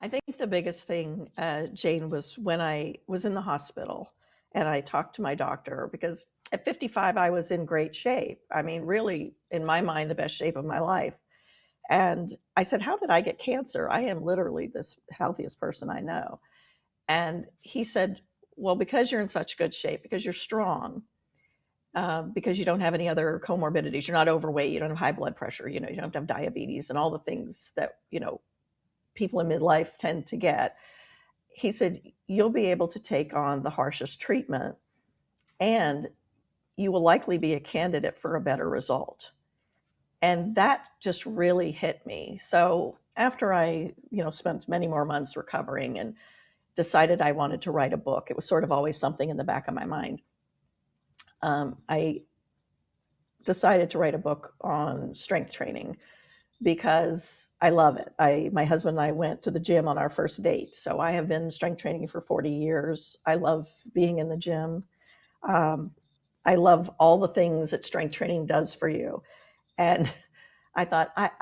I think the biggest thing, Jane, was when I was in the hospital and I talked to my doctor because at 55, I was in great shape. I mean, really, in my mind, the best shape of my life. And I said, how did I get cancer? I am literally this healthiest person I know. And he said, well, because you're in such good shape, because you're strong, because you don't have any other comorbidities, you're not overweight, you don't have high blood pressure, you know, you don't have diabetes and all the things that, you know, people in midlife tend to get. He said, you'll be able to take on the harshest treatment and you will likely be a candidate for a better result. And that just really hit me. So after I, spent many more months recovering and decided I wanted to write a book, it was sort of always something in the back of my mind. I decided to write a book on strength training because I love it. My husband and I went to the gym on our first date. So I have been strength training for 40 years. I love being in the gym. Um, I love all the things that strength training does for you. And I thought, I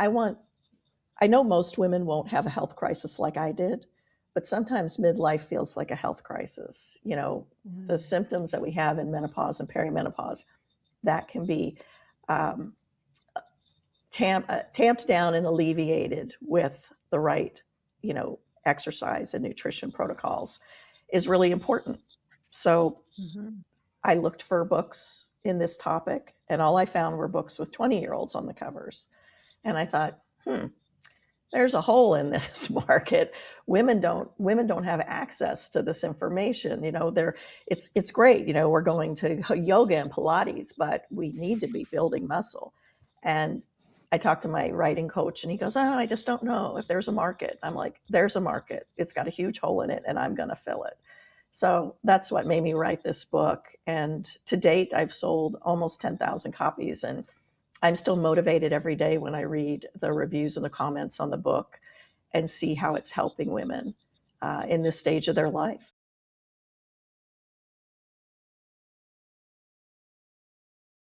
know most women won't have a health crisis like I did, but sometimes midlife feels like a health crisis. You know, the Mm. symptoms that we have in menopause and perimenopause, that can be um, tamped down and alleviated with the right, you know, exercise and nutrition protocols is really important. So Mhm. I looked for books in this topic, and all I found were books with 20-year-olds on the covers. And I thought, there's a hole in this market. Women don't have access to this information. You know, it's great. You know, we're going to yoga and Pilates, but we need to be building muscle. And I talked to my writing coach, and he goes, "Oh, I just don't know if there's a market." I'm like, "There's a market. It's got a huge hole in it, and I'm going to fill it." So that's what made me write this book. And to date, I've sold almost 10,000 copies, and I'm still motivated every day when I read the reviews and the comments on the book and see how it's helping women in this stage of their life.